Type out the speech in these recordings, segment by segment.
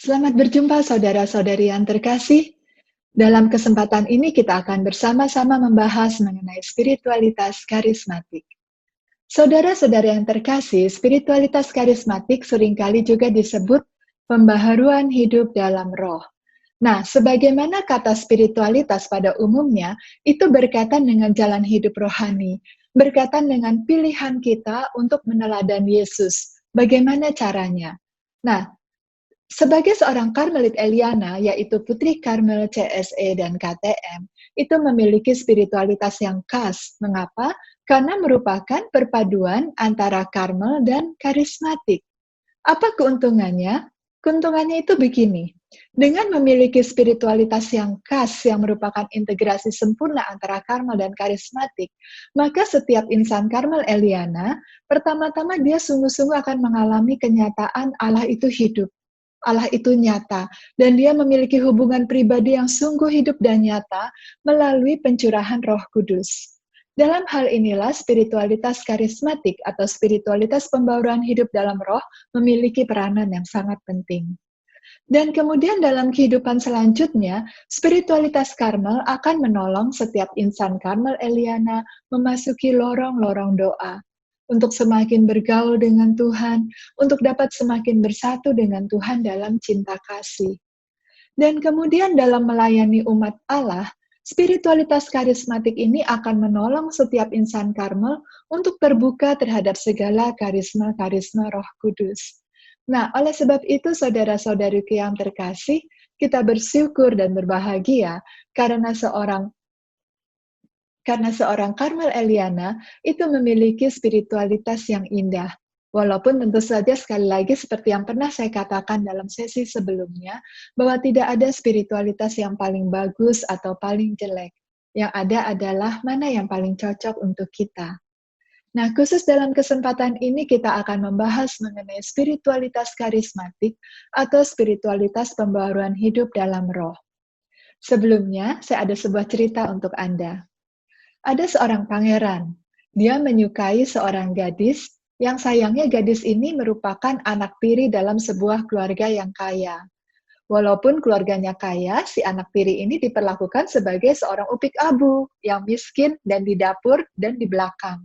Selamat berjumpa saudara-saudari yang terkasih. Dalam kesempatan ini kita akan bersama-sama membahas mengenai spiritualitas karismatik. Saudara-saudara yang terkasih, spiritualitas karismatik seringkali juga disebut pembaharuan hidup dalam roh. Nah, sebagaimana kata spiritualitas pada umumnya, itu berkaitan dengan jalan hidup rohani, berkaitan dengan pilihan kita untuk meneladani Yesus. Bagaimana caranya? Nah, sebagai seorang Karmelit Eliana, yaitu Putri Karmel CSE dan KTM, itu memiliki spiritualitas yang khas. Mengapa? Karena merupakan perpaduan antara Karmel dan karismatik. Apa keuntungannya? Keuntungannya itu begini. Dengan memiliki spiritualitas yang khas yang merupakan integrasi sempurna antara Karmel dan karismatik, maka setiap insan Karmel Eliana, pertama-tama dia sungguh-sungguh akan mengalami kenyataan Allah itu hidup. Allah itu nyata, dan dia memiliki hubungan pribadi yang sungguh hidup dan nyata melalui pencurahan Roh Kudus. Dalam hal inilah spiritualitas karismatik atau spiritualitas pembauran hidup dalam roh memiliki peranan yang sangat penting. Dan kemudian dalam kehidupan selanjutnya, spiritualitas Karmel akan menolong setiap insan Karmel Eliana memasuki lorong-lorong doa, untuk semakin bergaul dengan Tuhan, untuk dapat semakin bersatu dengan Tuhan dalam cinta kasih. Dan kemudian dalam melayani umat Allah, spiritualitas karismatik ini akan menolong setiap insan Karmel untuk terbuka terhadap segala karisma-karisma Roh Kudus. Nah, oleh sebab itu saudara-saudariku yang terkasih, kita bersyukur dan berbahagia karena seorang Karmel Eliana itu memiliki spiritualitas yang indah. Walaupun tentu saja sekali lagi seperti yang pernah saya katakan dalam sesi sebelumnya, bahwa tidak ada spiritualitas yang paling bagus atau paling jelek. Yang ada adalah mana yang paling cocok untuk kita. Nah, khusus dalam kesempatan ini kita akan membahas mengenai spiritualitas karismatik atau spiritualitas pembaharuan hidup dalam roh. Sebelumnya, saya ada sebuah cerita untuk Anda. Ada seorang pangeran. Dia menyukai seorang gadis yang sayangnya gadis ini merupakan anak tiri dalam sebuah keluarga yang kaya. Walaupun keluarganya kaya, si anak tiri ini diperlakukan sebagai seorang upik abu yang miskin dan di dapur dan di belakang.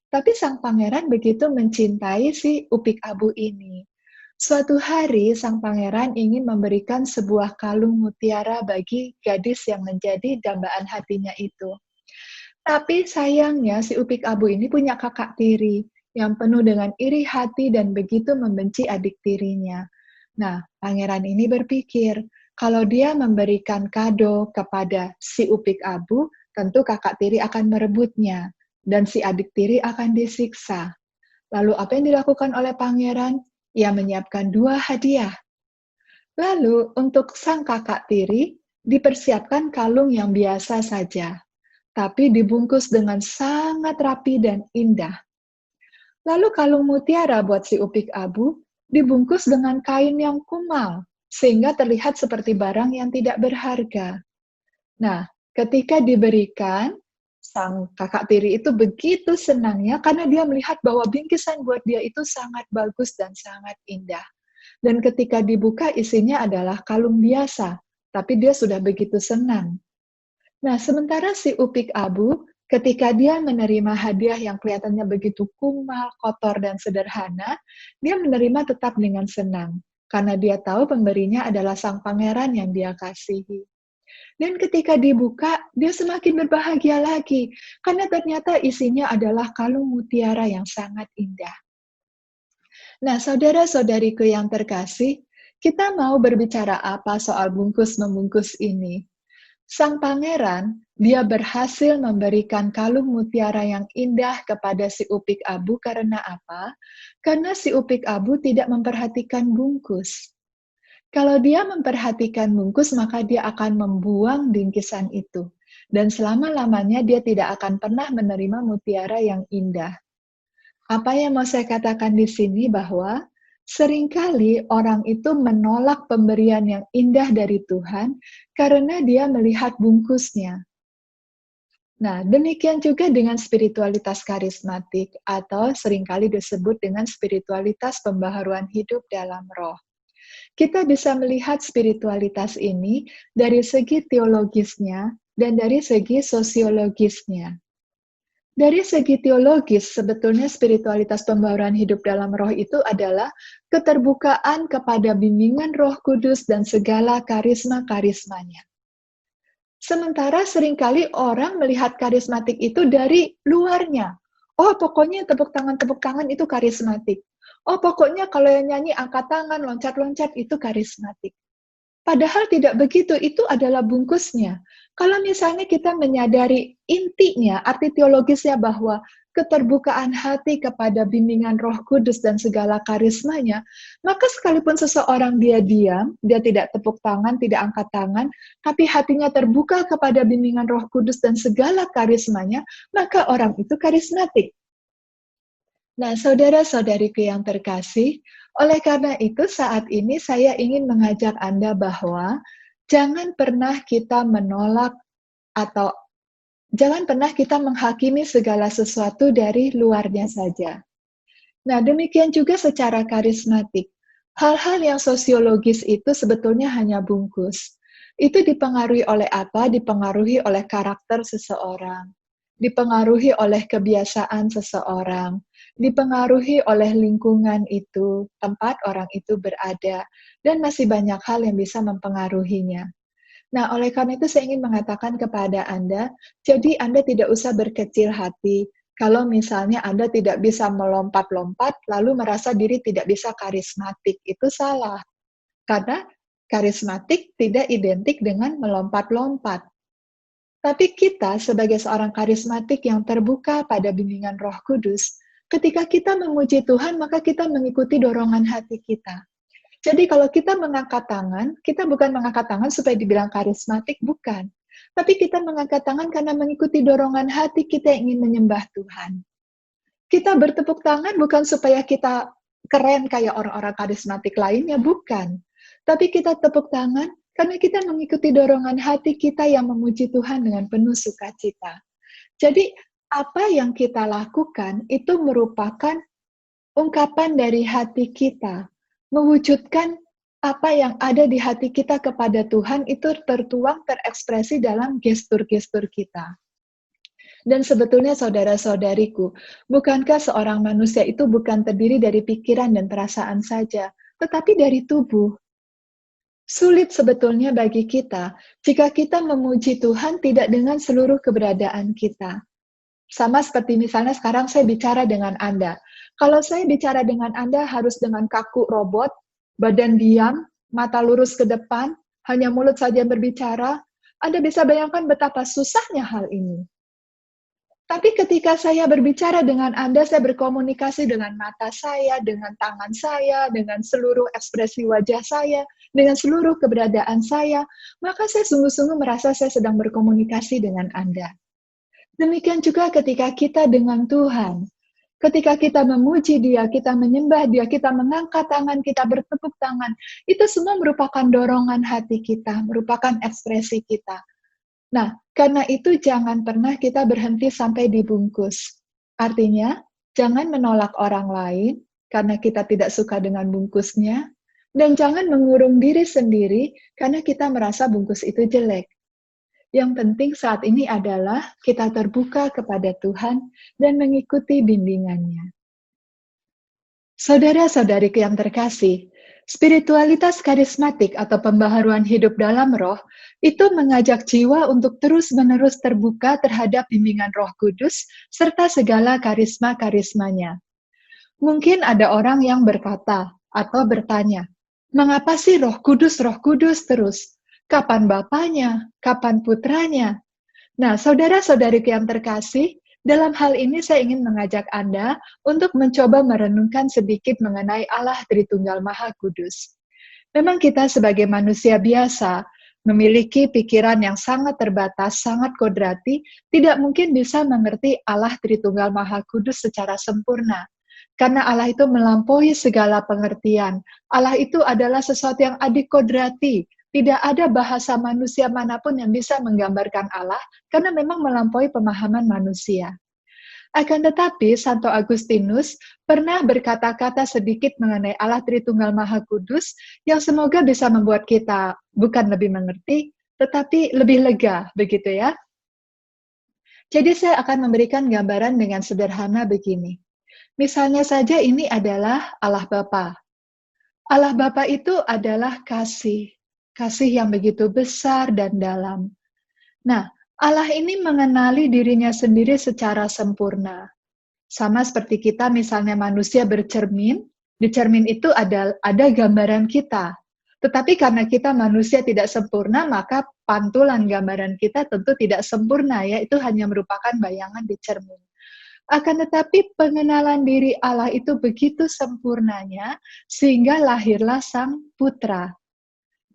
Tapi sang pangeran begitu mencintai si upik abu ini. Suatu hari, sang pangeran ingin memberikan sebuah kalung mutiara bagi gadis yang menjadi dambaan hatinya itu. Tapi sayangnya si upik abu ini punya kakak tiri yang penuh dengan iri hati dan begitu membenci adik tirinya. Nah, pangeran ini berpikir, kalau dia memberikan kado kepada si upik abu, tentu kakak tiri akan merebutnya, dan si adik tiri akan disiksa. Lalu apa yang dilakukan oleh pangeran? Ia menyiapkan 2 hadiah. Lalu untuk sang kakak tiri, dipersiapkan kalung yang biasa saja, tapi dibungkus dengan sangat rapi dan indah. Lalu kalung mutiara buat si upik abu dibungkus dengan kain yang kumal, sehingga terlihat seperti barang yang tidak berharga. Nah, ketika diberikan, sang kakak tiri itu begitu senangnya karena dia melihat bahwa bingkisan buat dia itu sangat bagus dan sangat indah. Dan ketika dibuka isinya adalah kalung biasa, tapi dia sudah begitu senang. Nah, sementara si upik abu, ketika dia menerima hadiah yang kelihatannya begitu kumal, kotor, dan sederhana, dia menerima tetap dengan senang, karena dia tahu pemberinya adalah sang pangeran yang dia kasihi. Dan ketika dibuka, dia semakin berbahagia lagi, karena ternyata isinya adalah kalung mutiara yang sangat indah. Nah, saudara-saudariku yang terkasih, kita mau berbicara apa soal bungkus-membungkus ini? Sang pangeran, dia berhasil memberikan kalung mutiara yang indah kepada si upik abu karena apa? Karena si upik abu tidak memperhatikan bungkus. Kalau dia memperhatikan bungkus, maka dia akan membuang bingkisan itu. Dan selama-lamanya dia tidak akan pernah menerima mutiara yang indah. Apa yang mau saya katakan di sini bahwa seringkali orang itu menolak pemberian yang indah dari Tuhan karena dia melihat bungkusnya. Nah, demikian juga dengan spiritualitas karismatik atau seringkali disebut dengan spiritualitas pembaharuan hidup dalam roh. kita bisa melihat spiritualitas ini dari segi teologisnya dan dari segi sosiologisnya. Dari segi teologis, sebetulnya spiritualitas pembaharuan hidup dalam roh itu adalah keterbukaan kepada bimbingan Roh Kudus dan segala karisma-karismanya. Sementara seringkali orang melihat karismatik itu dari luarnya. Oh, pokoknya tepuk tangan itu karismatik. Oh, pokoknya kalau yang nyanyi angkat tangan, loncat-loncat itu karismatik. Padahal tidak begitu, itu adalah bungkusnya. Kalau misalnya kita menyadari intinya, arti teologisnya bahwa keterbukaan hati kepada bimbingan Roh Kudus dan segala karismanya, maka sekalipun seseorang dia diam, dia tidak tepuk tangan, tidak angkat tangan, tapi hatinya terbuka kepada bimbingan Roh Kudus dan segala karismanya, maka orang itu karismatik. Nah, saudara-saudariku yang terkasih, oleh karena itu saat ini saya ingin mengajak Anda bahwa jangan pernah kita menolak atau jangan pernah kita menghakimi segala sesuatu dari luarnya saja. Nah, demikian juga secara karismatik. Hal-hal yang sosiologis itu sebetulnya hanya bungkus. Itu dipengaruhi oleh apa? Dipengaruhi oleh karakter seseorang, dipengaruhi oleh kebiasaan seseorang, dipengaruhi oleh lingkungan itu, tempat orang itu berada, dan masih banyak hal yang bisa mempengaruhinya. Nah, oleh karena itu saya ingin mengatakan kepada Anda, jadi Anda tidak usah berkecil hati kalau misalnya Anda tidak bisa melompat-lompat, lalu merasa diri tidak bisa karismatik. Itu salah. Karena karismatik tidak identik dengan melompat-lompat. Tapi kita sebagai seorang karismatik yang terbuka pada bimbingan Roh Kudus, ketika kita memuji Tuhan, maka kita mengikuti dorongan hati kita. Jadi kalau kita mengangkat tangan, kita bukan mengangkat tangan supaya dibilang karismatik, bukan. Tapi kita mengangkat tangan karena mengikuti dorongan hati kita yang ingin menyembah Tuhan. Kita bertepuk tangan bukan supaya kita keren kayak orang-orang karismatik lainnya, bukan. Tapi kita tepuk tangan karena kita mengikuti dorongan hati kita yang memuji Tuhan dengan penuh sukacita. Jadi, apa yang kita lakukan itu merupakan ungkapan dari hati kita, mewujudkan apa yang ada di hati kita kepada Tuhan itu tertuang, terekspresi dalam gestur-gestur kita. Dan sebetulnya saudara-saudariku, bukankah seorang manusia itu bukan terdiri dari pikiran dan perasaan saja, tetapi dari tubuh. Sulit sebetulnya bagi kita jika kita memuji Tuhan tidak dengan seluruh keberadaan kita. Sama seperti misalnya sekarang saya bicara dengan Anda. Kalau saya bicara dengan Anda harus dengan kaku robot, badan diam, mata lurus ke depan, hanya mulut saja yang berbicara, Anda bisa bayangkan betapa susahnya hal ini. Tapi ketika saya berbicara dengan Anda, saya berkomunikasi dengan mata saya, dengan tangan saya, dengan seluruh ekspresi wajah saya, dengan seluruh keberadaan saya, maka saya sungguh-sungguh merasa saya sedang berkomunikasi dengan Anda. Demikian juga ketika kita dengan Tuhan. Ketika kita memuji Dia, kita menyembah Dia, kita mengangkat tangan, kita bertepuk tangan, itu semua merupakan dorongan hati kita, merupakan ekspresi kita. Nah, karena itu jangan pernah kita berhenti sampai dibungkus. Artinya, jangan menolak orang lain karena kita tidak suka dengan bungkusnya, dan jangan mengurung diri sendiri karena kita merasa bungkus itu jelek. Yang penting saat ini adalah kita terbuka kepada Tuhan dan mengikuti bimbingannya. Saudara-saudariku yang terkasih, spiritualitas karismatik atau pembaharuan hidup dalam roh itu mengajak jiwa untuk terus-menerus terbuka terhadap bimbingan Roh Kudus serta segala karisma-karismanya. Mungkin ada orang yang berkata atau bertanya, mengapa sih Roh Kudus terus? Kapan Bapaknya? Kapan Putranya? Nah, saudara-saudariku yang terkasih, dalam hal ini saya ingin mengajak Anda untuk mencoba merenungkan sedikit mengenai Allah Tritunggal Maha Kudus. Memang kita sebagai manusia biasa, memiliki pikiran yang sangat terbatas, sangat kodrati, tidak mungkin bisa mengerti Allah Tritunggal Maha Kudus secara sempurna. Karena Allah itu melampaui segala pengertian. Allah itu adalah sesuatu yang adikodrati. Tidak ada bahasa manusia manapun yang bisa menggambarkan Allah, karena memang melampaui pemahaman manusia. Akan tetapi, Santo Agustinus pernah berkata-kata sedikit mengenai Allah Tritunggal Maha Kudus yang semoga bisa membuat kita bukan lebih mengerti, tetapi lebih lega, begitu ya. Jadi saya akan memberikan gambaran dengan sederhana begini. Misalnya saja ini adalah Allah Bapa. Allah Bapa itu adalah kasih, kasih yang begitu besar dan dalam. Nah, Allah ini mengenali dirinya sendiri secara sempurna. Sama seperti kita misalnya manusia bercermin, di cermin itu ada gambaran kita. Tetapi karena kita manusia tidak sempurna, maka pantulan gambaran kita tentu tidak sempurna, ya, itu hanya merupakan bayangan di cermin. Akan tetapi pengenalan diri Allah itu begitu sempurnanya, sehingga lahirlah Sang Putra.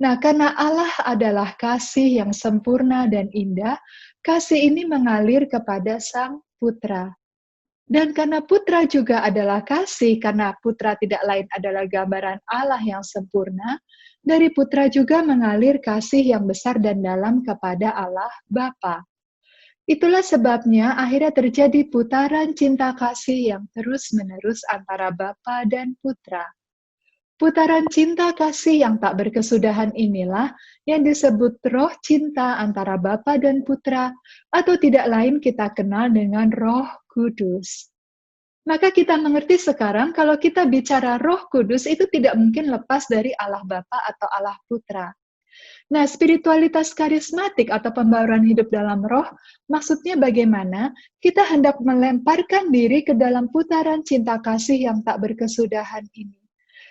Nah, karena Allah adalah kasih yang sempurna dan indah, kasih ini mengalir kepada Sang Putra. Dan karena Putra juga adalah kasih, karena Putra tidak lain adalah gambaran Allah yang sempurna, dari Putra juga mengalir kasih yang besar dan dalam kepada Allah Bapa. Itulah sebabnya akhirnya terjadi putaran cinta kasih yang terus-menerus antara Bapa dan Putra. Putaran cinta kasih yang tak berkesudahan inilah yang disebut roh cinta antara Bapa dan Putra, atau tidak lain kita kenal dengan Roh Kudus. Maka kita mengerti sekarang kalau kita bicara Roh Kudus itu tidak mungkin lepas dari Allah Bapa atau Allah Putra. Nah, spiritualitas karismatik atau pembauran hidup dalam roh, maksudnya bagaimana kita hendak melemparkan diri ke dalam putaran cinta kasih yang tak berkesudahan ini.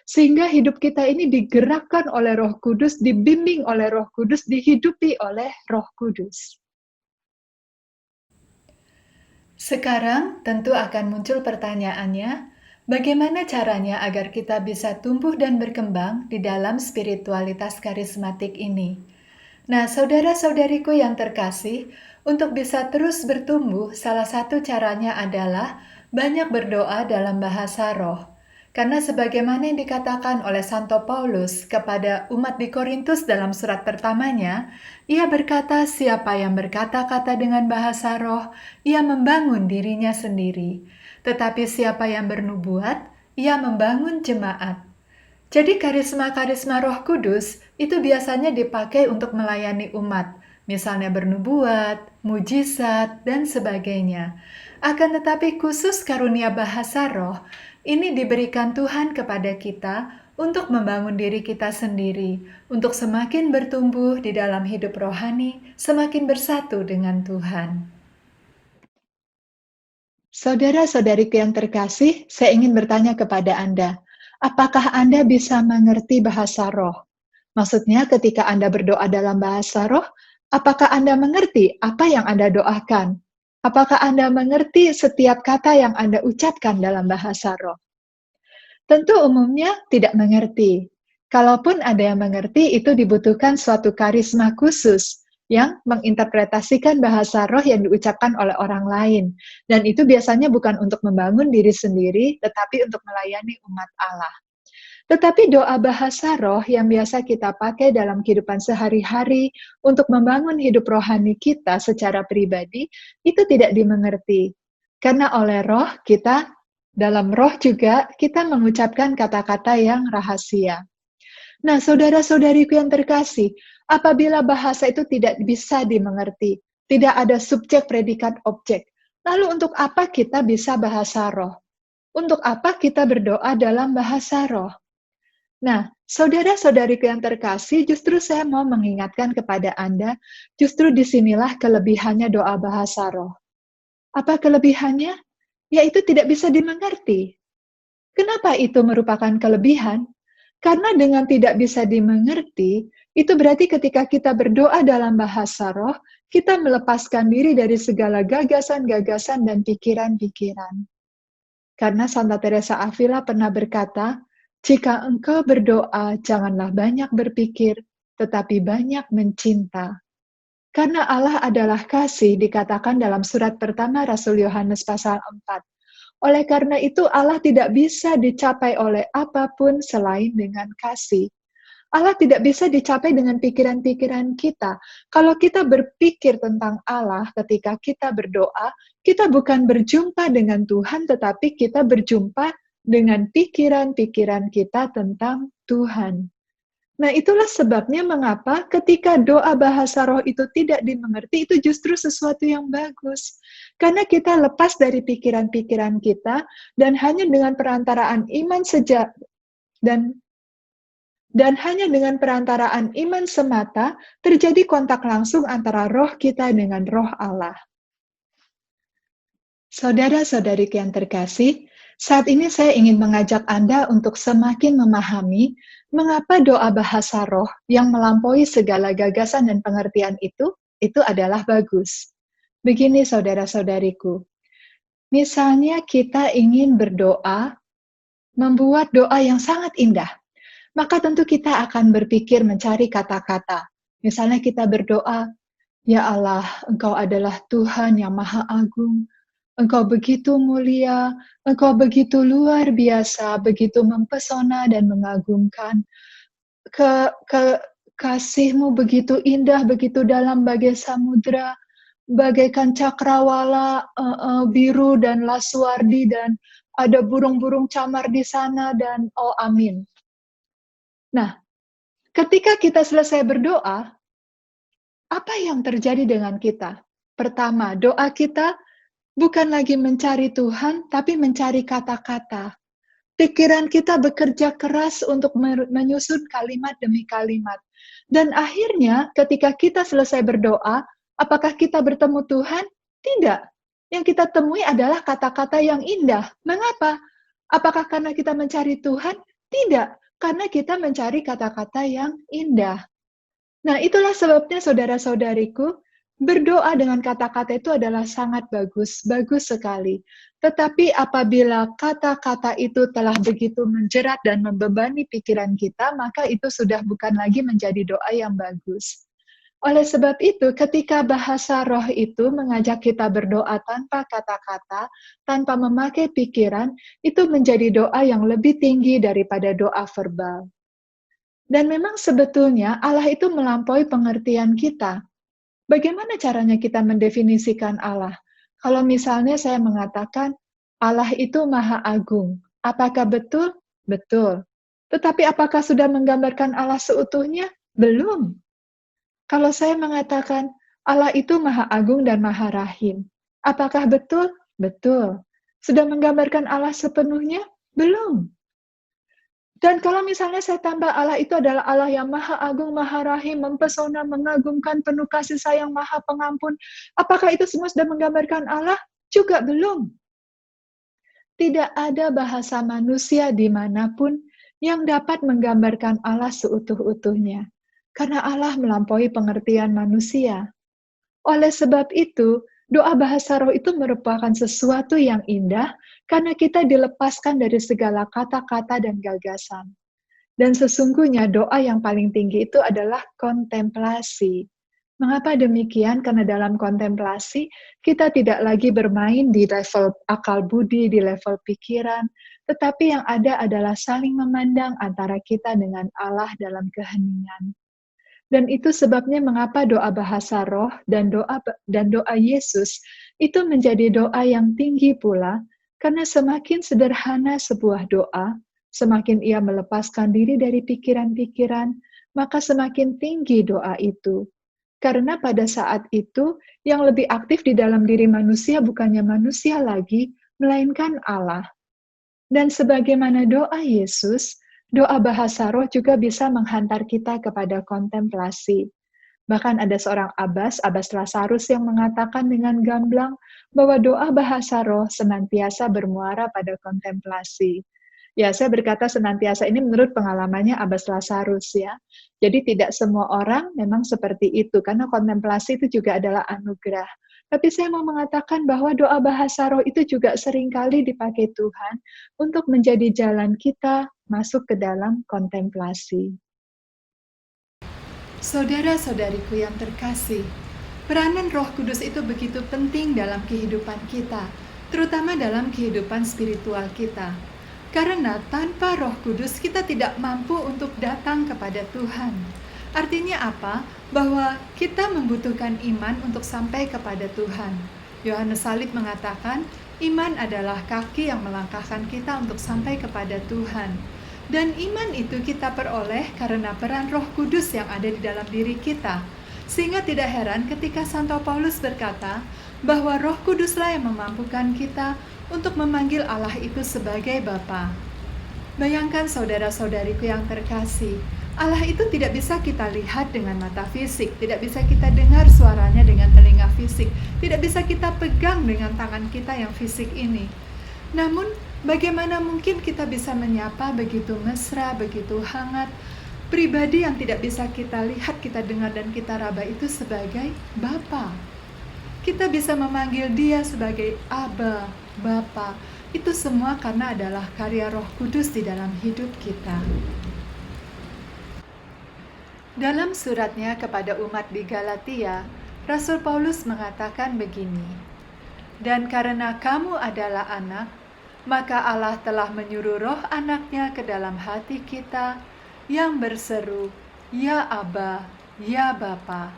Sehingga hidup kita ini digerakkan oleh Roh Kudus, dibimbing oleh Roh Kudus, dihidupi oleh Roh Kudus. Sekarang tentu akan muncul pertanyaannya, bagaimana caranya agar kita bisa tumbuh dan berkembang di dalam spiritualitas karismatik ini? Nah, saudara-saudariku yang terkasih, untuk bisa terus bertumbuh, salah satu caranya adalah banyak berdoa dalam bahasa roh. Karena sebagaimana yang dikatakan oleh Santo Paulus kepada umat di Korintus dalam surat pertamanya, ia berkata, siapa yang berkata-kata dengan bahasa roh, ia membangun dirinya sendiri. Tetapi siapa yang bernubuat, ia membangun jemaat. Jadi karisma-karisma Roh Kudus itu biasanya dipakai untuk melayani umat, misalnya bernubuat, mujizat, dan sebagainya. Akan tetapi khusus karunia bahasa roh, ini diberikan Tuhan kepada kita untuk membangun diri kita sendiri, untuk semakin bertumbuh di dalam hidup rohani, semakin bersatu dengan Tuhan. Saudara-saudariku yang terkasih, saya ingin bertanya kepada Anda, apakah Anda bisa mengerti bahasa roh? Maksudnya ketika Anda berdoa dalam bahasa roh, apakah Anda mengerti apa yang Anda doakan? Apakah Anda mengerti setiap kata yang Anda ucapkan dalam bahasa roh? Tentu umumnya tidak mengerti. Kalaupun ada yang mengerti, itu dibutuhkan suatu karisma khusus yang menginterpretasikan bahasa roh yang diucapkan oleh orang lain. Dan itu biasanya bukan untuk membangun diri sendiri, tetapi untuk melayani umat Allah. Tetapi doa bahasa roh yang biasa kita pakai dalam kehidupan sehari-hari untuk membangun hidup rohani kita secara pribadi, itu tidak dimengerti. Karena oleh roh kita, dalam roh juga kita mengucapkan kata-kata yang rahasia. Nah, saudara-saudariku yang terkasih, apabila bahasa itu tidak bisa dimengerti, tidak ada subjek, predikat, objek, lalu untuk apa kita bisa bahasa roh? Untuk apa kita berdoa dalam bahasa roh? Nah, saudara-saudariku yang terkasih, justru saya mau mengingatkan kepada Anda, justru disinilah kelebihannya doa bahasa roh. Apa kelebihannya? Yaitu tidak bisa dimengerti. Kenapa itu merupakan kelebihan? Karena dengan tidak bisa dimengerti, itu berarti ketika kita berdoa dalam bahasa roh, kita melepaskan diri dari segala gagasan-gagasan dan pikiran-pikiran. Karena Santa Teresa Avila pernah berkata, jika engkau berdoa, janganlah banyak berpikir, tetapi banyak mencinta. Karena Allah adalah kasih, dikatakan dalam surat pertama Rasul Yohanes pasal 4. Oleh karena itu Allah tidak bisa dicapai oleh apapun selain dengan kasih. Allah tidak bisa dicapai dengan pikiran-pikiran kita. Kalau kita berpikir tentang Allah ketika kita berdoa, kita bukan berjumpa dengan Tuhan, tetapi kita berjumpa dengan pikiran-pikiran kita tentang Tuhan. Nah, itulah sebabnya mengapa ketika doa bahasa roh itu tidak dimengerti, itu justru sesuatu yang bagus. Karena kita lepas dari pikiran-pikiran kita, dan hanya dengan perantaraan iman dan hanya dengan perantaraan iman semata, terjadi kontak langsung antara roh kita dengan roh Allah. Saudara-saudariku yang terkasih, saat ini saya ingin mengajak Anda untuk semakin memahami mengapa doa bahasa roh yang melampaui segala gagasan dan pengertian itu adalah bagus. Begini saudara-saudariku, misalnya kita ingin berdoa, membuat doa yang sangat indah, maka tentu kita akan berpikir mencari kata-kata. Misalnya kita berdoa, "Ya Allah, Engkau adalah Tuhan yang Maha Agung. Engkau begitu mulia, Engkau begitu luar biasa, begitu mempesona dan mengagumkan. Kasih-Mu begitu indah, begitu dalam bagai samudra, bagaikan cakrawala biru dan laswardi, dan ada burung-burung camar di sana, dan oh amin." Nah, ketika kita selesai berdoa, apa yang terjadi dengan kita? Pertama, doa kita bukan lagi mencari Tuhan, tapi mencari kata-kata. Pikiran kita bekerja keras untuk menyusun kalimat demi kalimat. Dan akhirnya, ketika kita selesai berdoa, apakah kita bertemu Tuhan? Tidak. Yang kita temui adalah kata-kata yang indah. Mengapa? Apakah karena kita mencari Tuhan? Tidak. Karena kita mencari kata-kata yang indah. Nah, itulah sebabnya saudara-saudariku, berdoa dengan kata-kata itu adalah sangat bagus, bagus sekali. Tetapi apabila kata-kata itu telah begitu menjerat dan membebani pikiran kita, maka itu sudah bukan lagi menjadi doa yang bagus. Oleh sebab itu, ketika bahasa roh itu mengajak kita berdoa tanpa kata-kata, tanpa memakai pikiran, itu menjadi doa yang lebih tinggi daripada doa verbal. Dan memang sebetulnya Allah itu melampaui pengertian kita. Bagaimana caranya kita mendefinisikan Allah? Kalau misalnya saya mengatakan Allah itu Maha Agung, apakah betul? Betul. Tetapi apakah sudah menggambarkan Allah seutuhnya? Belum. Kalau saya mengatakan Allah itu Maha Agung dan Maha Rahim, apakah betul? Betul. Sudah menggambarkan Allah sepenuhnya? Belum. Dan kalau misalnya saya tambah Allah itu adalah Allah yang Maha Agung, Maha Rahim, mempesona, mengagumkan, penuh kasih sayang, Maha Pengampun, apakah itu semua sudah menggambarkan Allah? Juga belum. Tidak ada bahasa manusia dimanapun yang dapat menggambarkan Allah seutuh-utuhnya. Karena Allah melampaui pengertian manusia. Oleh sebab itu, doa bahasa roh itu merupakan sesuatu yang indah karena kita dilepaskan dari segala kata-kata dan gagasan. Dan sesungguhnya doa yang paling tinggi itu adalah kontemplasi. Mengapa demikian? Karena dalam kontemplasi, kita tidak lagi bermain di level akal budi, di level pikiran, tetapi yang ada adalah saling memandang antara kita dengan Allah dalam keheningan. Dan itu sebabnya mengapa doa bahasa roh dan doa Yesus itu menjadi doa yang tinggi pula, karena semakin sederhana sebuah doa, semakin ia melepaskan diri dari pikiran-pikiran, maka semakin tinggi doa itu. Karena pada saat itu, yang lebih aktif di dalam diri manusia bukannya manusia lagi, melainkan Allah. Dan sebagaimana doa Yesus, doa bahasa roh juga bisa menghantar kita kepada kontemplasi. Bahkan ada seorang Abbas Lazarus yang mengatakan dengan gamblang bahwa doa bahasa roh senantiasa bermuara pada kontemplasi. Ya, saya berkata senantiasa ini menurut pengalamannya Abbas Lazarus ya. Jadi tidak semua orang memang seperti itu, karena kontemplasi itu juga adalah anugerah. Tapi saya mau mengatakan bahwa doa bahasa roh itu juga seringkali dipakai Tuhan untuk menjadi jalan kita masuk ke dalam kontemplasi. Saudara-saudariku yang terkasih, peranan Roh Kudus itu begitu penting dalam kehidupan kita, terutama dalam kehidupan spiritual kita. Karena tanpa Roh Kudus kita tidak mampu untuk datang kepada Tuhan. Artinya apa? Bahwa kita membutuhkan iman untuk sampai kepada Tuhan. Yohanes Salib mengatakan, iman adalah kaki yang melangkahkan kita untuk sampai kepada Tuhan. Dan iman itu kita peroleh karena peran Roh Kudus yang ada di dalam diri kita. Sehingga tidak heran ketika Santo Paulus berkata bahwa Roh Kuduslah yang memampukan kita untuk memanggil Allah itu sebagai Bapa. Bayangkan saudara-saudariku yang terkasih, Allah itu tidak bisa kita lihat dengan mata fisik, tidak bisa kita dengar suaranya dengan telinga fisik, tidak bisa kita pegang dengan tangan kita yang fisik ini. Namun, bagaimana mungkin kita bisa menyapa begitu mesra, begitu hangat, pribadi yang tidak bisa kita lihat, kita dengar, dan kita raba itu sebagai Bapa. Kita bisa memanggil dia sebagai Aba, Bapa. Itu semua karena adalah karya Roh Kudus di dalam hidup kita. Dalam suratnya kepada umat di Galatia, Rasul Paulus mengatakan begini, "Dan karena kamu adalah anak, maka Allah telah menyuruh roh anaknya ke dalam hati kita yang berseru, Ya Aba, Ya Bapa."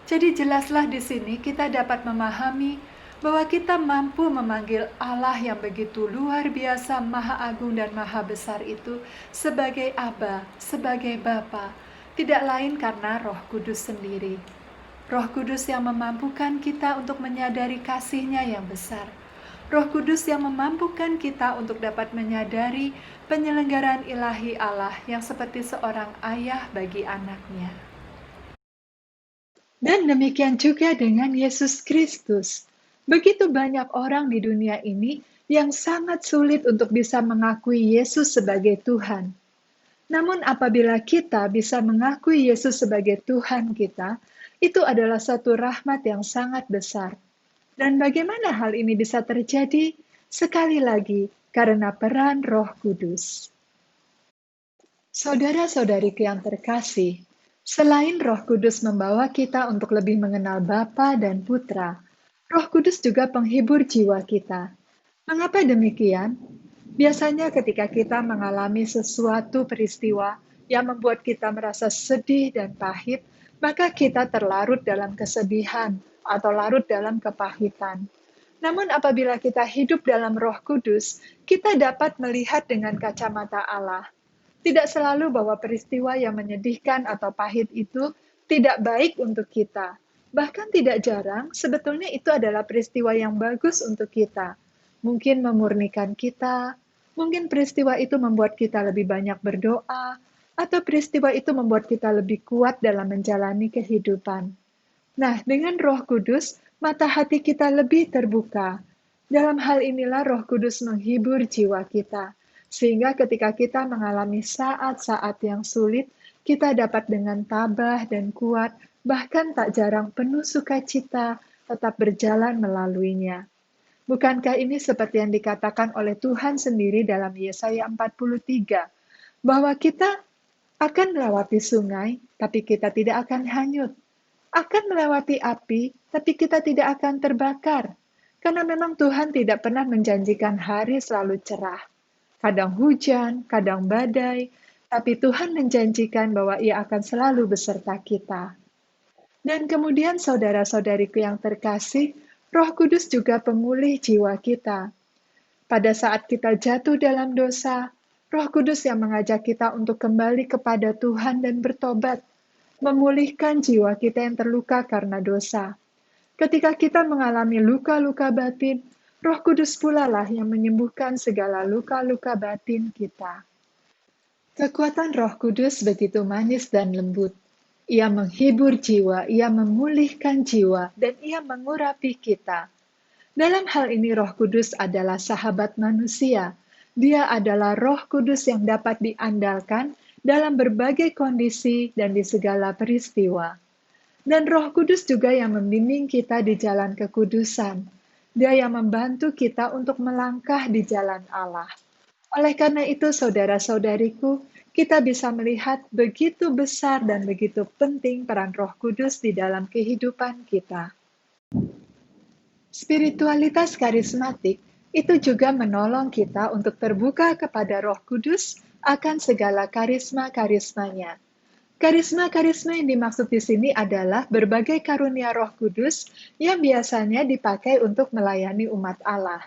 Jadi jelaslah di sini kita dapat memahami bahwa kita mampu memanggil Allah yang begitu luar biasa, maha agung dan maha besar itu sebagai Aba, sebagai Bapa, tidak lain karena Roh Kudus sendiri. Roh Kudus yang memampukan kita untuk menyadari kasih-Nya yang besar. Roh Kudus yang memampukan kita untuk dapat menyadari penyelenggaraan ilahi Allah yang seperti seorang ayah bagi anaknya. Dan demikian juga dengan Yesus Kristus. Begitu banyak orang di dunia ini yang sangat sulit untuk bisa mengakui Yesus sebagai Tuhan. Namun apabila kita bisa mengakui Yesus sebagai Tuhan kita, itu adalah satu rahmat yang sangat besar. Dan bagaimana hal ini bisa terjadi? Sekali lagi, karena peran Roh Kudus. Saudara-saudariku yang terkasih, selain Roh Kudus membawa kita untuk lebih mengenal Bapa dan Putra, Roh Kudus juga penghibur jiwa kita. Mengapa demikian? Biasanya ketika kita mengalami sesuatu peristiwa yang membuat kita merasa sedih dan pahit, maka kita terlarut dalam kesedihan atau larut dalam kepahitan. Namun apabila kita hidup dalam Roh Kudus, kita dapat melihat dengan kacamata Allah. Tidak selalu bahwa peristiwa yang menyedihkan atau pahit itu tidak baik untuk kita. Bahkan tidak jarang, sebetulnya itu adalah peristiwa yang bagus untuk kita. Mungkin memurnikan kita, mungkin peristiwa itu membuat kita lebih banyak berdoa, atau peristiwa itu membuat kita lebih kuat dalam menjalani kehidupan. Nah, dengan Roh Kudus, mata hati kita lebih terbuka. Dalam hal inilah Roh Kudus menghibur jiwa kita, sehingga ketika kita mengalami saat-saat yang sulit, kita dapat dengan tabah dan kuat, bahkan tak jarang penuh sukacita, tetap berjalan melaluinya. Bukankah ini seperti yang dikatakan oleh Tuhan sendiri dalam Yesaya 43, bahwa kita akan melewati sungai, tapi kita tidak akan hanyut. Akan melewati api, tapi kita tidak akan terbakar. Karena memang Tuhan tidak pernah menjanjikan hari selalu cerah. Kadang hujan, kadang badai, tapi Tuhan menjanjikan bahwa Ia akan selalu beserta kita. Dan kemudian saudara-saudariku yang terkasih, Roh Kudus juga pemulih jiwa kita. Pada saat kita jatuh dalam dosa, Roh Kudus yang mengajak kita untuk kembali kepada Tuhan dan bertobat, memulihkan jiwa kita yang terluka karena dosa. Ketika kita mengalami luka-luka batin, Roh Kudus pula lah yang menyembuhkan segala luka-luka batin kita. Kekuatan Roh Kudus begitu manis dan lembut. Ia menghibur jiwa, ia memulihkan jiwa, dan ia mengurapi kita. Dalam hal ini Roh Kudus adalah sahabat manusia. Dia adalah Roh Kudus yang dapat diandalkan dalam berbagai kondisi dan di segala peristiwa. Dan Roh Kudus juga yang membimbing kita di jalan kekudusan. Dia yang membantu kita untuk melangkah di jalan Allah. Oleh karena itu, saudara-saudariku, kita bisa melihat begitu besar dan begitu penting peran Roh Kudus di dalam kehidupan kita. Spiritualitas karismatik itu juga menolong kita untuk terbuka kepada Roh Kudus akan segala karisma-karismanya. Karisma-karisma yang dimaksud di sini adalah berbagai karunia Roh Kudus yang biasanya dipakai untuk melayani umat Allah.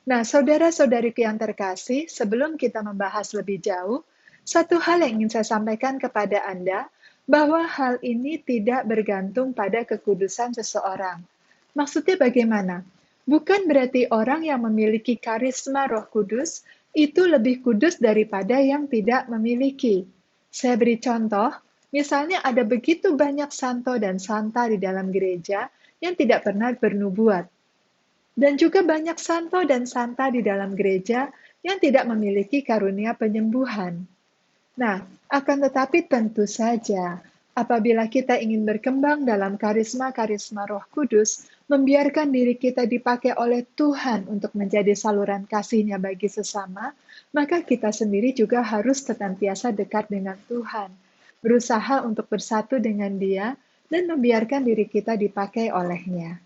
Nah, saudara-saudariku yang terkasih, sebelum kita membahas lebih jauh, satu hal yang ingin saya sampaikan kepada Anda, bahwa hal ini tidak bergantung pada kekudusan seseorang. Maksudnya bagaimana? Bukan berarti orang yang memiliki karisma Roh Kudus itu lebih kudus daripada yang tidak memiliki. Saya beri contoh, misalnya ada begitu banyak santo dan santa di dalam gereja yang tidak pernah bernubuat. Dan juga banyak santo dan santa di dalam gereja yang tidak memiliki karunia penyembuhan. Nah, akan tetapi tentu saja, apabila kita ingin berkembang dalam karisma-karisma Roh Kudus, membiarkan diri kita dipakai oleh Tuhan untuk menjadi saluran kasih-Nya bagi sesama, maka kita sendiri juga harus senantiasa dekat dengan Tuhan, berusaha untuk bersatu dengan Dia, dan membiarkan diri kita dipakai oleh-Nya.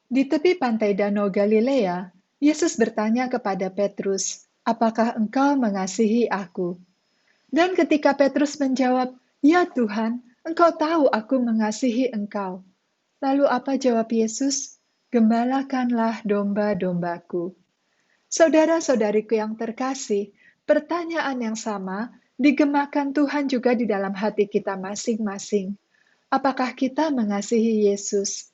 Di tepi pantai Danau Galilea, Yesus bertanya kepada Petrus, "Apakah engkau mengasihi aku?" Dan ketika Petrus menjawab, "Ya Tuhan, engkau tahu aku mengasihi engkau." Lalu apa jawab Yesus? "Gembalakanlah domba-dombaku." Saudara-saudariku yang terkasih, pertanyaan yang sama digemakan Tuhan juga di dalam hati kita masing-masing. Apakah kita mengasihi Yesus?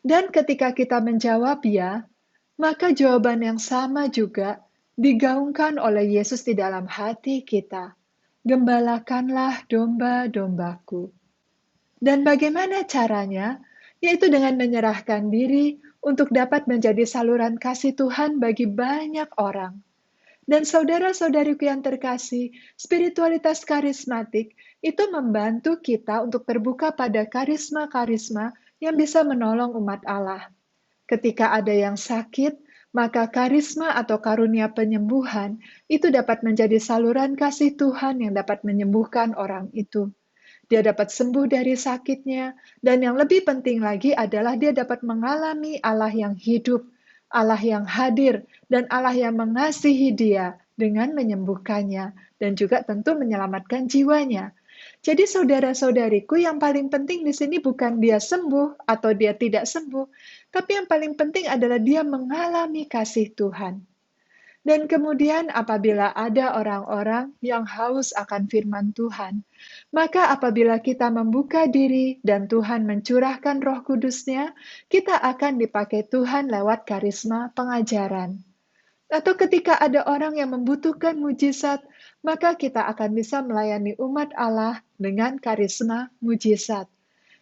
Dan ketika kita menjawab ya, maka jawaban yang sama juga digaungkan oleh Yesus di dalam hati kita. Gembalakanlah domba-dombaku. Dan bagaimana caranya? Yaitu dengan menyerahkan diri untuk dapat menjadi saluran kasih Tuhan bagi banyak orang. Dan saudara-saudariku yang terkasih, spiritualitas karismatik itu membantu kita untuk terbuka pada karisma-karisma yang bisa menolong umat Allah. Ketika ada yang sakit, maka karisma atau karunia penyembuhan itu dapat menjadi saluran kasih Tuhan yang dapat menyembuhkan orang itu. Dia dapat sembuh dari sakitnya, dan yang lebih penting lagi adalah dia dapat mengalami Allah yang hidup, Allah yang hadir, dan Allah yang mengasihi dia dengan menyembuhkannya, dan juga tentu menyelamatkan jiwanya. Jadi saudara-saudariku, yang paling penting di sini bukan dia sembuh atau dia tidak sembuh, tapi yang paling penting adalah dia mengalami kasih Tuhan. Dan kemudian apabila ada orang-orang yang haus akan firman Tuhan, maka apabila kita membuka diri dan Tuhan mencurahkan Roh Kudus-Nya, kita akan dipakai Tuhan lewat karisma pengajaran. Atau ketika ada orang yang membutuhkan mujizat, maka kita akan bisa melayani umat Allah dengan karisma mujizat.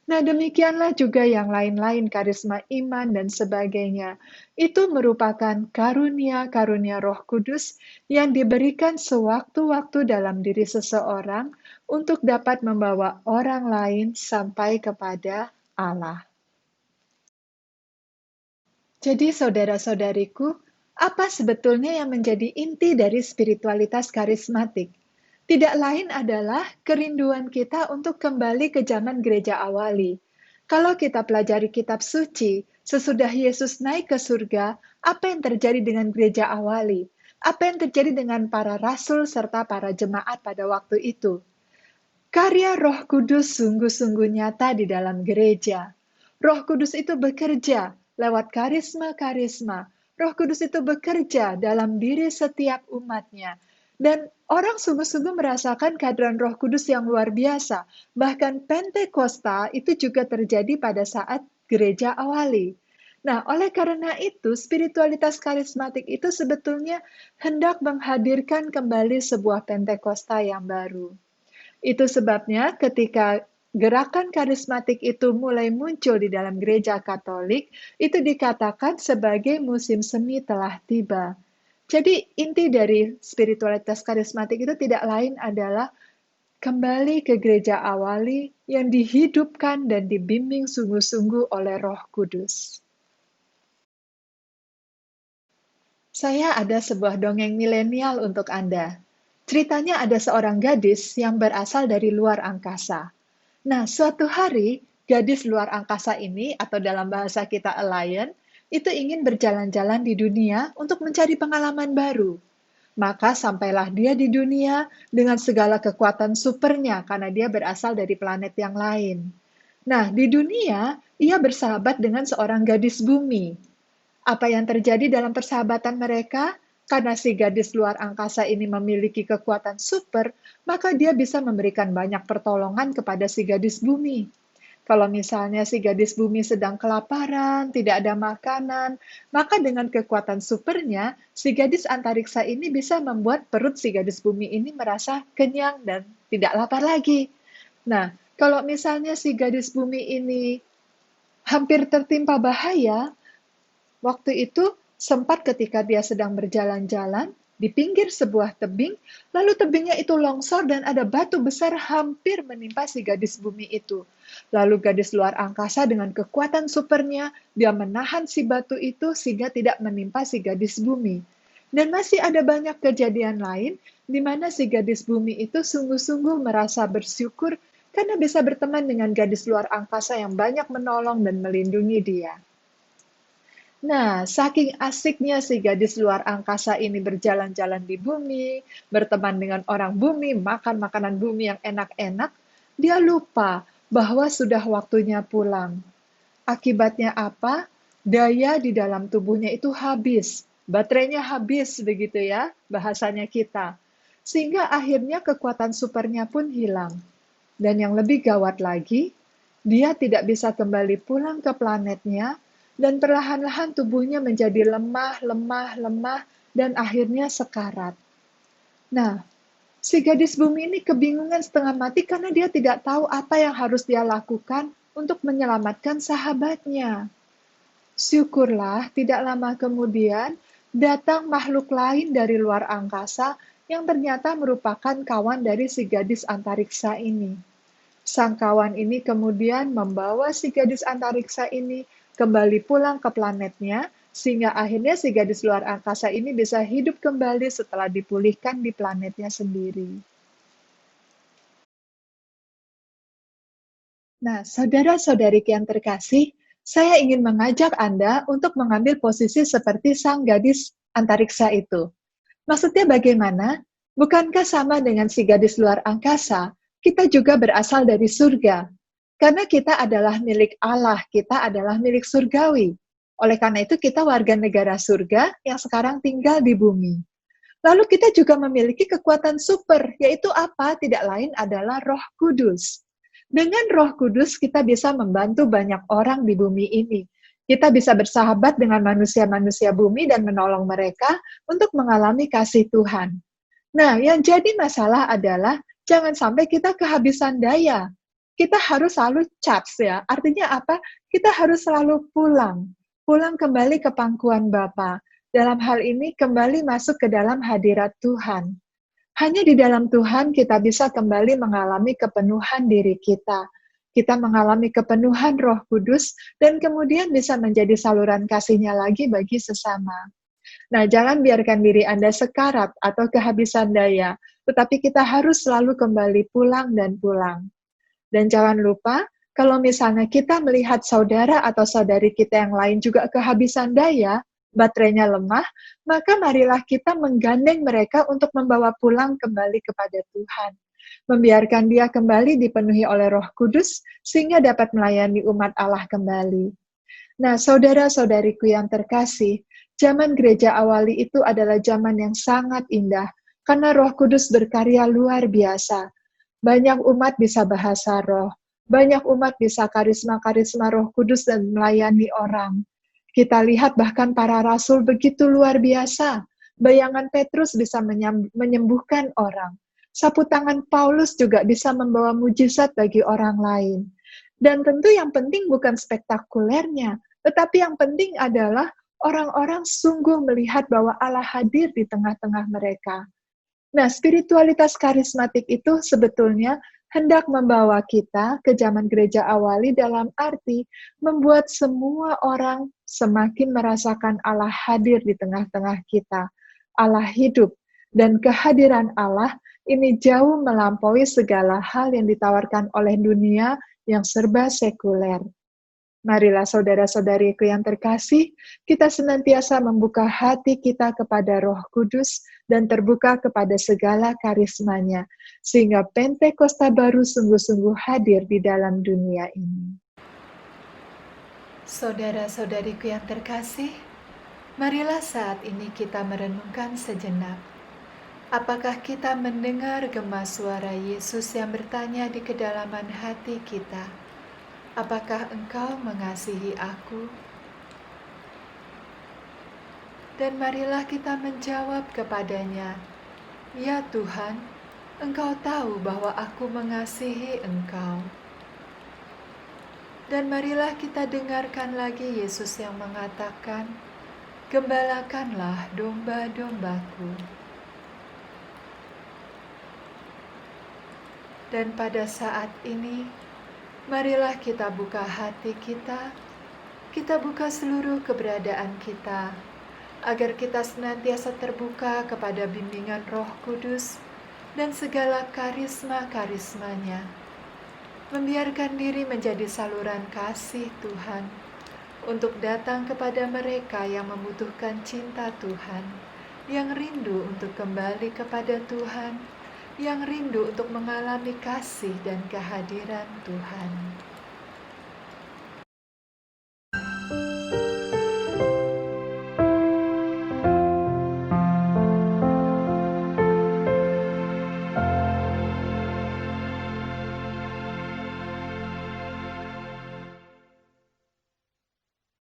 Nah, demikianlah juga yang lain-lain, karisma iman dan sebagainya. Itu merupakan karunia-karunia Roh Kudus yang diberikan sewaktu-waktu dalam diri seseorang untuk dapat membawa orang lain sampai kepada Allah. Jadi, saudara-saudariku, apa sebetulnya yang menjadi inti dari spiritualitas karismatik? Tidak lain adalah kerinduan kita untuk kembali ke zaman gereja awali. Kalau kita pelajari kitab suci, sesudah Yesus naik ke surga, apa yang terjadi dengan gereja awali? Apa yang terjadi dengan para rasul serta para jemaat pada waktu itu? Karya Roh Kudus sungguh-sungguh nyata di dalam gereja. Roh Kudus itu bekerja lewat karisma-karisma. Roh Kudus itu bekerja dalam diri setiap umatnya. Dan orang sungguh-sungguh merasakan kehadiran Roh Kudus yang luar biasa. Bahkan Pentakosta itu juga terjadi pada saat gereja awali. Nah, oleh karena itu, spiritualitas karismatik itu sebetulnya hendak menghadirkan kembali sebuah Pentakosta yang baru. Itu sebabnya ketika gerakan karismatik itu mulai muncul di dalam gereja Katolik, itu dikatakan sebagai musim semi telah tiba. Jadi inti dari spiritualitas karismatik itu tidak lain adalah kembali ke gereja awali yang dihidupkan dan dibimbing sungguh-sungguh oleh Roh Kudus. Saya ada sebuah dongeng milenial untuk Anda. Ceritanya ada seorang gadis yang berasal dari luar angkasa. Nah, suatu hari, gadis luar angkasa ini, atau dalam bahasa kita alien, itu ingin berjalan-jalan di dunia untuk mencari pengalaman baru. Maka sampailah dia di dunia dengan segala kekuatan supernya karena dia berasal dari planet yang lain. Nah, di dunia, ia bersahabat dengan seorang gadis bumi. Apa yang terjadi dalam persahabatan mereka? Karena si gadis luar angkasa ini memiliki kekuatan super, maka dia bisa memberikan banyak pertolongan kepada si gadis bumi. Kalau misalnya si gadis bumi sedang kelaparan, tidak ada makanan, maka dengan kekuatan supernya, si gadis antariksa ini bisa membuat perut si gadis bumi ini merasa kenyang dan tidak lapar lagi. Nah, kalau misalnya si gadis bumi ini hampir tertimpa bahaya, waktu itu sempat ketika dia sedang berjalan-jalan di pinggir sebuah tebing, lalu tebingnya itu longsor dan ada batu besar hampir menimpa si gadis bumi itu. Lalu gadis luar angkasa dengan kekuatan supernya, dia menahan si batu itu sehingga tidak menimpa si gadis bumi. Dan masih ada banyak kejadian lain di mana si gadis bumi itu sungguh-sungguh merasa bersyukur karena bisa berteman dengan gadis luar angkasa yang banyak menolong dan melindungi dia. Nah, saking asiknya si gadis luar angkasa ini berjalan-jalan di bumi, berteman dengan orang bumi, makan makanan bumi yang enak-enak, dia lupa bahwa sudah waktunya pulang. Akibatnya apa? Daya di dalam tubuhnya itu habis, baterainya habis begitu ya, bahasanya kita. Sehingga akhirnya kekuatan supernya pun hilang. Dan yang lebih gawat lagi, dia tidak bisa kembali pulang ke planetnya dan perlahan-lahan tubuhnya menjadi lemah, dan akhirnya sekarat. Nah, si gadis bumi ini kebingungan setengah mati karena dia tidak tahu apa yang harus dia lakukan untuk menyelamatkan sahabatnya. Syukurlah, tidak lama kemudian datang makhluk lain dari luar angkasa yang ternyata merupakan kawan dari si gadis antariksa ini. Sang kawan ini kemudian membawa si gadis antariksa ini kembali pulang ke planetnya, sehingga akhirnya si gadis luar angkasa ini bisa hidup kembali setelah dipulihkan di planetnya sendiri. Nah, saudara-saudari yang terkasih, saya ingin mengajak Anda untuk mengambil posisi seperti sang gadis antariksa itu. Maksudnya bagaimana? Bukankah sama dengan si gadis luar angkasa, kita juga berasal dari surga? Karena kita adalah milik Allah, kita adalah milik surgawi. Oleh karena itu kita warga negara surga yang sekarang tinggal di bumi. Lalu kita juga memiliki kekuatan super, yaitu apa? Tidak lain adalah Roh Kudus. Dengan Roh Kudus kita bisa membantu banyak orang di bumi ini. Kita bisa bersahabat dengan manusia-manusia bumi dan menolong mereka untuk mengalami kasih Tuhan. Nah, yang jadi masalah adalah jangan sampai kita kehabisan daya. Kita harus selalu charge ya. Artinya apa? Kita harus selalu pulang. Pulang kembali ke pangkuan Bapa. Dalam hal ini kembali masuk ke dalam hadirat Tuhan. Hanya di dalam Tuhan kita bisa kembali mengalami kepenuhan diri kita. Kita mengalami kepenuhan Roh Kudus dan kemudian bisa menjadi saluran kasih-Nya lagi bagi sesama. Nah, jangan biarkan diri Anda sekarat atau kehabisan daya, tetapi kita harus selalu kembali pulang dan pulang. Dan jangan lupa, kalau misalnya kita melihat saudara atau saudari kita yang lain juga kehabisan daya, baterainya lemah, maka marilah kita menggandeng mereka untuk membawa pulang kembali kepada Tuhan. Membiarkan dia kembali dipenuhi oleh Roh Kudus, sehingga dapat melayani umat Allah kembali. Nah, saudara-saudariku yang terkasih, zaman gereja awali itu adalah zaman yang sangat indah, karena Roh Kudus berkarya luar biasa. Banyak umat bisa bahasa roh, banyak umat bisa karisma-karisma Roh Kudus dan melayani orang. Kita lihat bahkan para rasul begitu luar biasa. Bayangan Petrus bisa menyembuhkan orang. Sapu tangan Paulus juga bisa membawa mujizat bagi orang lain. Dan tentu yang penting bukan spektakulernya, tetapi yang penting adalah orang-orang sungguh melihat bahwa Allah hadir di tengah-tengah mereka. Nah, spiritualitas karismatik itu sebetulnya hendak membawa kita ke zaman gereja awali dalam arti membuat semua orang semakin merasakan Allah hadir di tengah-tengah kita. Allah hidup, dan kehadiran Allah ini jauh melampaui segala hal yang ditawarkan oleh dunia yang serba sekuler. Marilah saudara-saudariku yang terkasih, kita senantiasa membuka hati kita kepada Roh Kudus dan terbuka kepada segala karisma-Nya, sehingga Pentakosta baru sungguh-sungguh hadir di dalam dunia ini. Saudara-saudariku yang terkasih, marilah saat ini kita merenungkan sejenak. Apakah kita mendengar gema suara Yesus yang bertanya di kedalaman hati kita, "Apakah engkau mengasihi aku?" Dan marilah kita menjawab kepadanya, "Ya Tuhan, Engkau tahu bahwa aku mengasihi Engkau." Dan marilah kita dengarkan lagi Yesus yang mengatakan, "Gembalakanlah domba-dombaku." Dan pada saat ini, marilah kita buka hati kita buka seluruh keberadaan kita, agar kita senantiasa terbuka kepada bimbingan Roh Kudus dan segala karisma-karisma-Nya. Membiarkan diri menjadi saluran kasih Tuhan untuk datang kepada mereka yang membutuhkan cinta Tuhan, yang rindu untuk kembali kepada Tuhan, yang rindu untuk mengalami kasih dan kehadiran Tuhan.